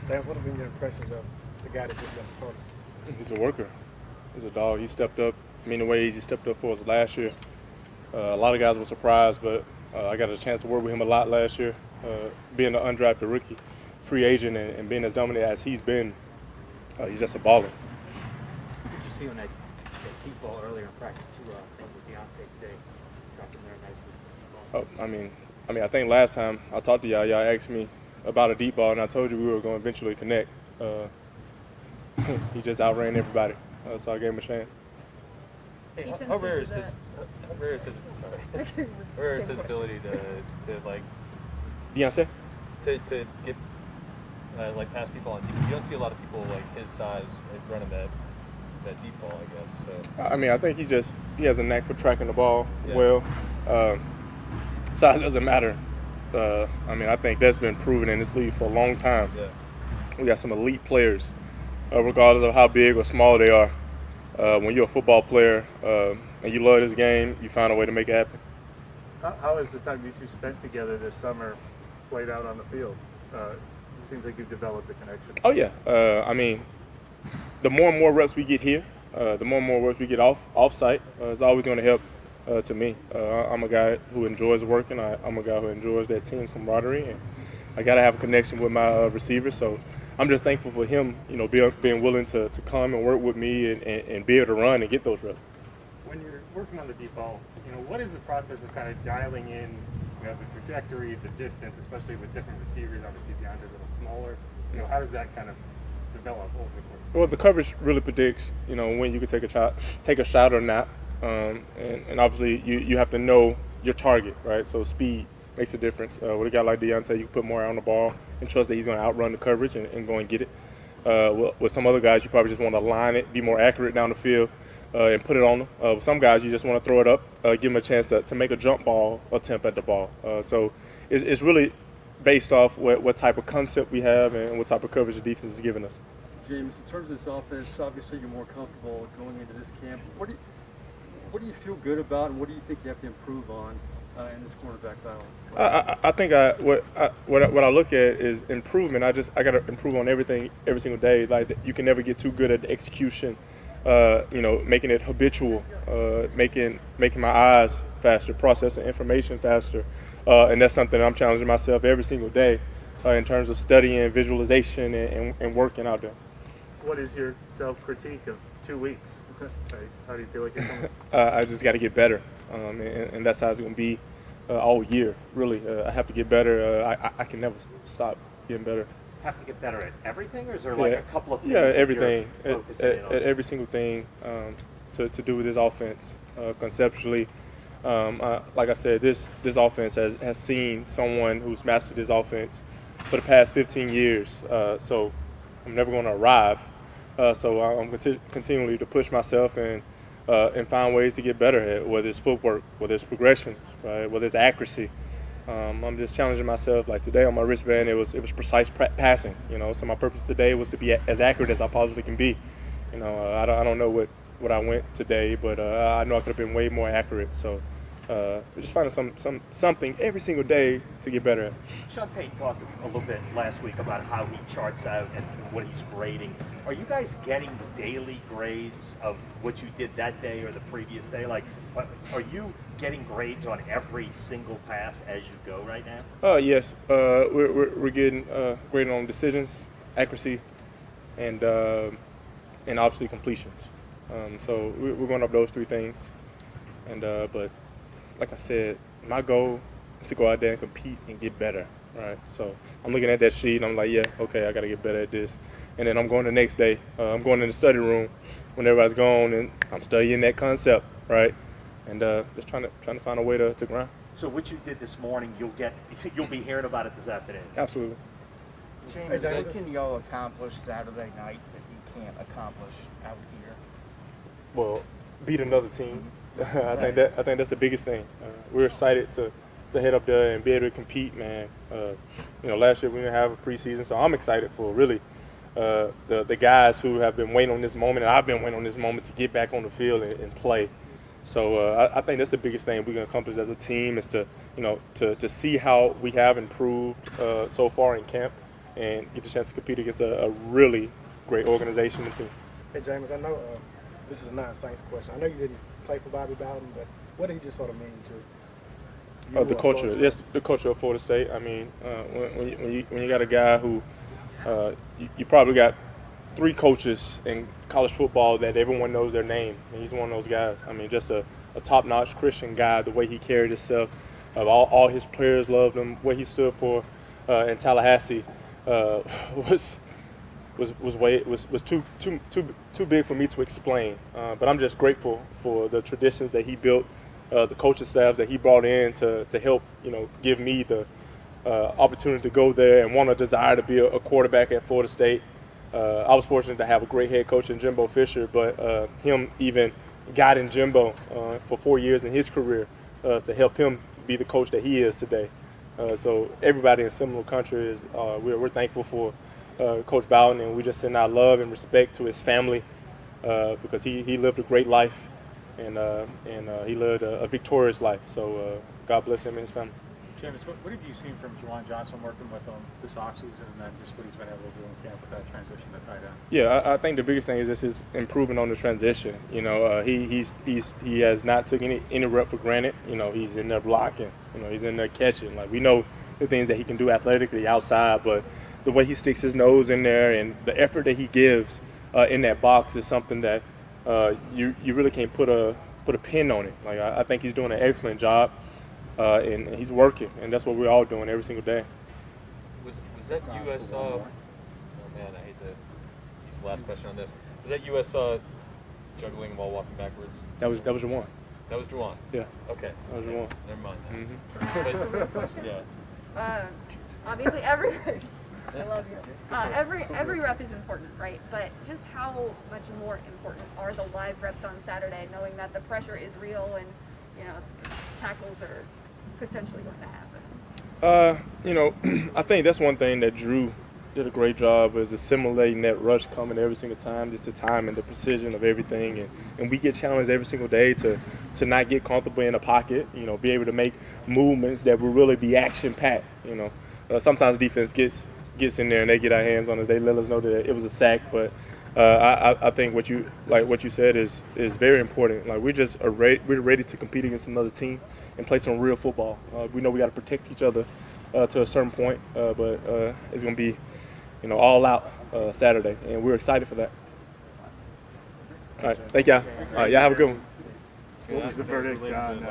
Dan, what have been your impressions of the guy that just left the party? He's a worker. He's a dog. He stepped up many ways. He stepped up for us last year. A lot of guys were surprised, but I got a chance to work with him a lot last year. Being an undrafted rookie, free agent, and being as dominant as he's been, he's just a baller. What did you see on that deep ball earlier in practice too? I think with Deontay today, dropped in there nicely. I think last time I talked to y'all asked me about a deep ball, and I told you we were going to eventually connect. He just outran everybody, so I gave him a chance. Hey, how rare is his ability to like Deontay? to get like past people on deep? You don't see a lot of people like his size running that deep ball, I guess. So I think he has a knack for tracking the ball Yeah. well. Size doesn't matter. I think that's been proven in this league for a long time. yeah. We got some elite players, regardless of how big or small they are. When you're a football player and you love this game, you find a way to make it happen. How has the time you two spent together this summer played out on the field? It seems like you've developed a connection. Oh yeah, the more and more reps we get here, the more and more reps we get off-site, it's always going to help to me. I'm a guy who enjoys working. I'm a guy who enjoys that team camaraderie, and I got to have a connection with my receivers. So I'm just thankful for him, being willing to come and work with me and be able to run and get those reps. When you're working on the deep ball, what is the process of kind of dialing in, the trajectory, the distance, especially with different receivers? Obviously, DeAndre's a little smaller. How does that kind of develop over the course? Well, the coverage really predicts, when you can take a shot or not, and obviously you have to know your target, right? So speed makes a difference. With a guy like Deontay, you can put more on the ball and trust that he's going to outrun the coverage and go and get it. With some other guys, you probably just want to line it, be more accurate down the field, and put it on them. With some guys, you just want to throw it up, give them a chance to make a jump ball attempt at the ball. So it's really based off what type of concept we have and what type of coverage the defense is giving us. James, in terms of this offense, obviously you're more comfortable going into this camp. What do you feel good about, and what do you think you have to improve on in this quarterback battle? I think what I look at is improvement. I got to improve on everything every single day. Like, you can never get too good at the execution. Making it habitual, making my eyes faster, processing information faster, and that's something I'm challenging myself every single day in terms of studying, visualization, and working out there. What is your self-critique of 2 weeks? How do you feel like you're coming? I just got to get better, and that's how it's going to be all year. Really, I have to get better. I can never stop getting better. Have to get better at everything, or is there like a couple of things? Yeah, that everything. you're focusing in on? At every single thing to do with this offense conceptually. Like I said, this offense has seen someone who's mastered this offense for the past 15 years. So I'm never going to arrive. So I'm continually to push myself and find ways to get better at it, whether it's footwork, whether it's progression, right, whether it's accuracy. I'm just challenging myself. Like today on my wristband, it was precise passing. So my purpose today was to be as accurate as I possibly can be. I don't know what I went today, but I know I could have been way more accurate. So just finding something every single day to get better at. Sean Payton talked a little bit last week about how he charts out and what he's grading. Are you guys getting daily grades of what you did that day or the previous day? Like, are you getting grades on every single pass as you go right now? Yes. We're getting graded on decisions, accuracy, and obviously completions. So we're going up those three things. And but like I said, my goal is to go out there and compete and get better, right? So I'm looking at that sheet and I'm like, yeah, okay, I got to get better at this. And then I'm going the next day. I'm going in the study room when everybody's gone, and I'm studying that concept, right? And just trying to find a way to grind. So what you did this morning, you'll be hearing about it this afternoon. Absolutely. James, what can y'all accomplish Saturday night that you can't accomplish out here? Well, beat another team. I think that's the biggest thing. We're excited to head up there and be able to compete, man. Last year we didn't have a preseason, so I'm excited for really the guys who have been waiting on this moment, and I've been waiting on this moment to get back on the field and play. So I think that's the biggest thing we can accomplish as a team is to see how we have improved so far in camp, and get the chance to compete against a really great organization and team. Hey, Jameis, I know this is a non-Saints question. I know you didn't play for Bobby Bowden, but what did he just sort of mean to you? The culture, yes, the culture of Florida State. I mean, when you got a guy who you probably got 3 coaches in college football that everyone knows their name, and he's one of those guys. I mean, just a top-notch Christian guy. The way he carried himself, all his players loved him. What he stood for in Tallahassee was too big for me to explain. But I'm just grateful for the traditions that he built, the coaching staff that he brought in to help give me the opportunity to go there and want a desire to be a quarterback at Florida State. I was fortunate to have a great head coach in Jimbo Fisher, but him even guiding Jimbo for 4 years in his career to help him be the coach that he is today. So everybody in Seminole Country is we're thankful for Coach Bowden, and we just send our love and respect to his family because he lived a great life and he lived a victorious life. So God bless him and his family. Jameis, what have you seen from Juwan Johnson working with him this offseason, and then just what he's been able to do in camp with that transition to tight end? Yeah, I think the biggest thing is just his improvement on the transition. He has not taken any rep for granted. He's in there blocking. He's in there catching. Like, we know the things that he can do athletically outside, but the way he sticks his nose in there and the effort that he gives in that box is something that you really can't put a pin on it. Like, I think he's doing an excellent job. And he's working, and that's what we're all doing every single day. Was that US? Oh man, I hate to use the last question on this. Was that US juggling while walking backwards? That was Juwan. That was Juwan. Yeah. Okay. That was Juwan. Never mind. Mm-hmm. Yeah. Obviously, I love you. Every rep is important, right? But just how much more important are the live reps on Saturday, knowing that the pressure is real and tackles are potentially going to happen? I think that's one thing that Drew did a great job is assimilating that rush coming every single time, just the time and the precision of everything. And we get challenged every single day to not get comfortable in a pocket, be able to make movements that will really be action-packed. Sometimes defense gets in there and they get our hands on us. They let us know that it was a sack, but I think what you said is very important. Like, we're ready to compete against another team and play some real football. We know we got to protect each other to a certain point, but it's going to be all out Saturday, and we're excited for that. All right, thank y'all. All right, y'all have a good one. What was the verdict on